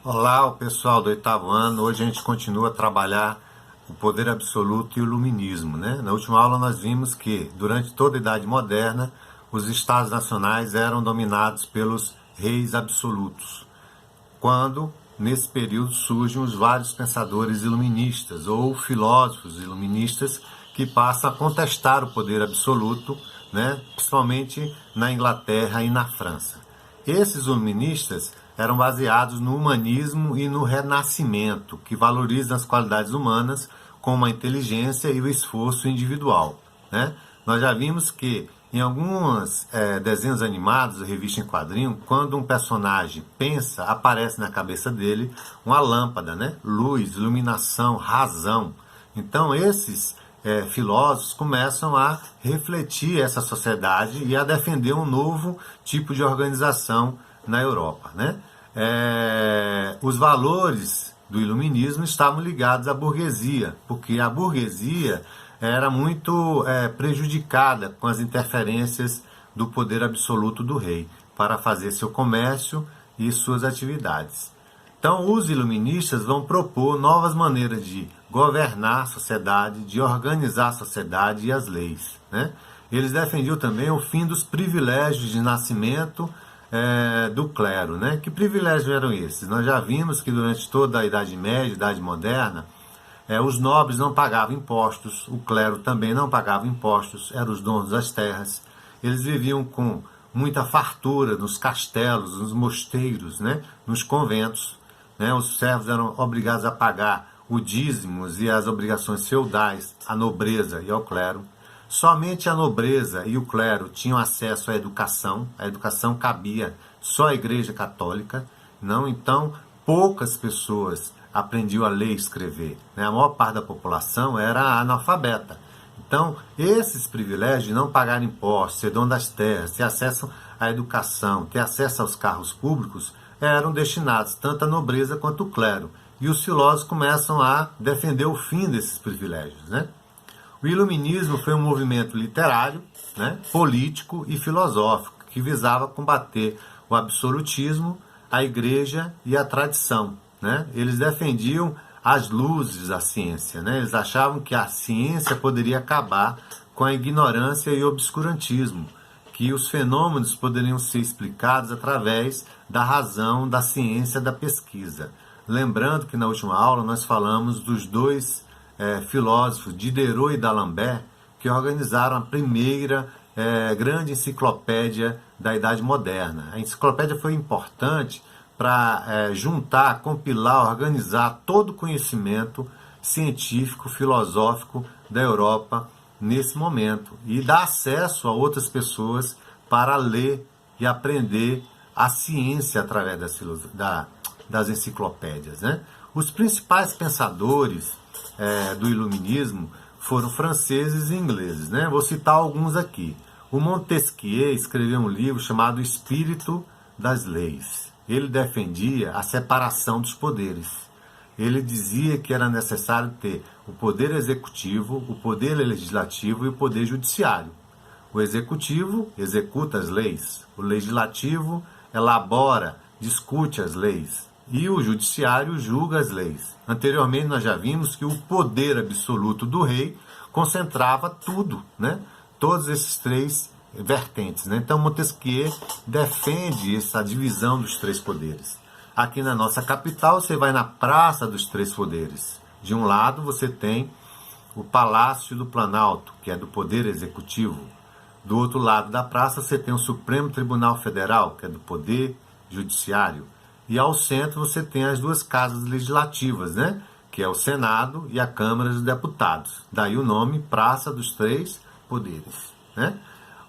Olá, o pessoal do oitavo ano. Hoje a gente continua a trabalhar o poder absoluto e o iluminismo, né? Na última aula nós vimos que durante toda a Idade Moderna os estados nacionais eram dominados pelos reis absolutos. Quando nesse período surgem os vários pensadores iluministas ou filósofos iluministas que passam a contestar o poder absoluto, né? Principalmente na Inglaterra e na França. Esses iluministas eram baseados no humanismo e no renascimento, que valorizam as qualidades humanas como a inteligência e o esforço individual, né? Nós já vimos que em alguns desenhos animados, revista em quadrinho, quando um personagem pensa, aparece na cabeça dele uma lâmpada, né? Luz, iluminação, razão. Então esses filósofos começam a refletir essa sociedade e a defender um novo tipo de organização na Europa, né? Os valores do iluminismo estavam ligados à burguesia, porque a burguesia era muito prejudicada com as interferências do poder absoluto do rei para fazer seu comércio e suas atividades. Então, os iluministas vão propor novas maneiras de governar a sociedade, de organizar a sociedade e as leis, né? Eles defendiam também o fim dos privilégios de nascimento do clero, né? Que privilégios eram esses? Nós já vimos que durante toda a Idade Média, Idade Moderna, os nobres não pagavam impostos, o clero também não pagava impostos, eram os donos das terras. Eles viviam com muita fartura nos castelos, nos mosteiros, né? Nos conventos, né? Os servos eram obrigados a pagar o dízimos e as obrigações feudais à nobreza e ao clero. Somente a nobreza e o clero tinham acesso à educação. A educação cabia só à Igreja Católica. Não, então, poucas pessoas aprendiam a ler e escrever, né? A maior parte da população era analfabeta. Então, esses privilégios de não pagar impostos, ser dono das terras, ter acesso à educação, ter acesso aos carros públicos, eram destinados tanto à nobreza quanto ao clero. E os filósofos começam a defender o fim desses privilégios, né? O iluminismo foi um movimento literário, né, político e filosófico que visava combater o absolutismo, a igreja e a tradição, né? Eles defendiam as luzes da ciência, né? Eles achavam que a ciência poderia acabar com a ignorância e o obscurantismo, que os fenômenos poderiam ser explicados através da razão, da ciência, da pesquisa. Lembrando que na última aula nós falamos dos dois filósofos, Diderot e D'Alembert, que organizaram a primeira grande enciclopédia da Idade Moderna. A enciclopédia foi importante para juntar, compilar, organizar todo o conhecimento científico, filosófico da Europa nesse momento e dar acesso a outras pessoas para ler e aprender a ciência através das enciclopédias, né? Os principais pensadores do iluminismo foram franceses e ingleses, né? Vou citar alguns aqui. O Montesquieu escreveu um livro chamado Espírito das Leis. Ele defendia a separação dos poderes. Ele dizia que era necessário ter o poder executivo, o poder legislativo e o poder judiciário. O executivo executa as leis, o legislativo elabora, discute as leis e o judiciário julga as leis. Anteriormente nós já vimos que o poder absoluto do rei concentrava tudo, né? Todos esses três vertentes, né? Então Montesquieu defende essa divisão dos três poderes. Aqui na nossa capital você vai na Praça dos Três Poderes. De um lado você tem o Palácio do Planalto, que é do Poder Executivo. Do outro lado da praça você tem o Supremo Tribunal Federal, que é do Poder Judiciário. E ao centro você tem as duas casas legislativas, né? Que é o Senado e a Câmara dos Deputados. Daí o nome Praça dos Três Poderes, né?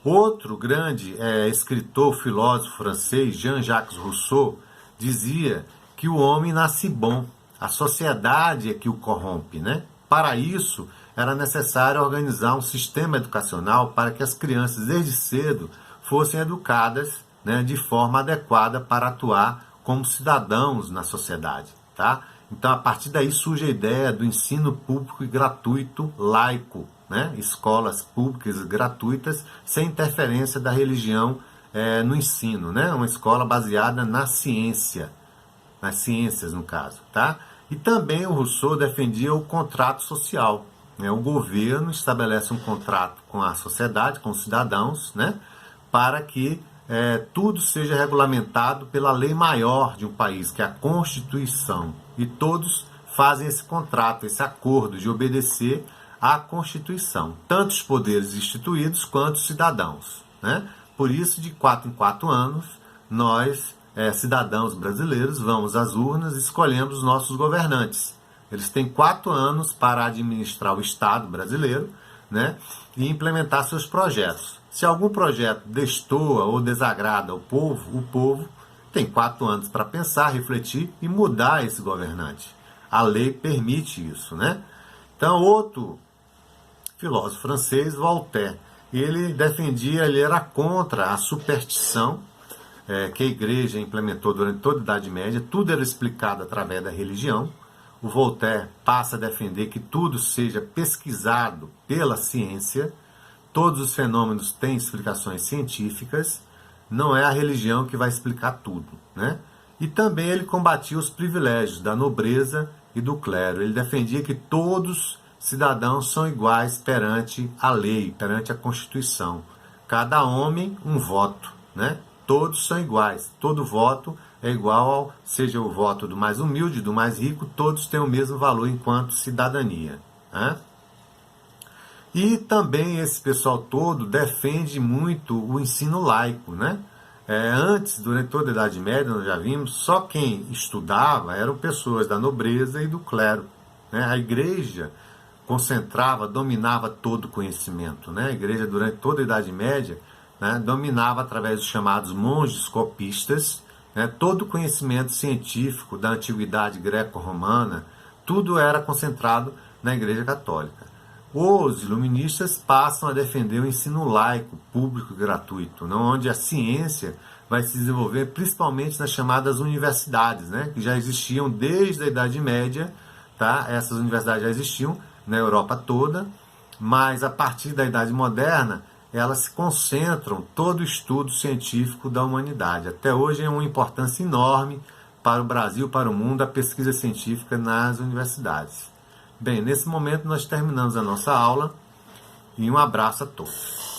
Outro grande escritor, filósofo francês, Jean-Jacques Rousseau, dizia que o homem nasce bom, a sociedade é que o corrompe, né? Para isso, era necessário organizar um sistema educacional para que as crianças, desde cedo, fossem educadas, né, de forma adequada para atuar como cidadãos na sociedade, tá? Então, a partir daí surge a ideia do ensino público e gratuito laico, né? Escolas públicas gratuitas, sem interferência da religião no ensino, né? Uma escola baseada na ciência, nas ciências no caso, tá? E também o Rousseau defendia o contrato social, né? O governo estabelece um contrato com a sociedade, com os cidadãos, né? Para que tudo seja regulamentado pela lei maior de um país, que é a Constituição. E todos fazem esse contrato, esse acordo de obedecer à Constituição, tanto os poderes instituídos quanto os cidadãos, né? Por isso, de 4 em 4 anos, nós, cidadãos brasileiros, vamos às urnas e escolhemos os nossos governantes. Eles têm 4 anos para administrar o Estado brasileiro, né? E implementar seus projetos. Se algum projeto destoa ou desagrada o povo tem 4 anos para pensar, refletir e mudar esse governante. A lei permite isso, né? Então, outro filósofo francês, Voltaire, ele era contra a superstição que a igreja implementou durante toda a Idade Média. Tudo era explicado através da religião. O Voltaire passa a defender que tudo seja pesquisado pela ciência. Todos os fenômenos têm explicações científicas, não é a religião que vai explicar tudo, né? E também ele combatia os privilégios da nobreza e do clero. Ele defendia que todos cidadãos são iguais perante a lei, perante a Constituição. Cada homem, um voto, né? Todos são iguais, todo voto é igual, seja o voto do mais humilde, do mais rico, todos têm o mesmo valor enquanto cidadania, né? E também esse pessoal todo defende muito o ensino laico, né? Antes, durante toda a Idade Média, nós já vimos, só quem estudava eram pessoas da nobreza e do clero, né? A igreja concentrava, dominava todo o conhecimento, né? A igreja, durante toda a Idade Média, né, dominava através dos chamados monges copistas, né, todo o conhecimento científico da antiguidade greco-romana, tudo era concentrado na Igreja Católica. Os iluministas passam a defender o ensino laico, público e gratuito, né, onde a ciência vai se desenvolver principalmente nas chamadas universidades, né, que já existiam desde a Idade Média, tá? Essas universidades já existiam na Europa toda, mas a partir da Idade Moderna elas se concentram todo o estudo científico da humanidade. Até hoje é uma importância enorme para o Brasil, para o mundo, a pesquisa científica nas universidades. Bem, nesse momento nós terminamos a nossa aula e um abraço a todos.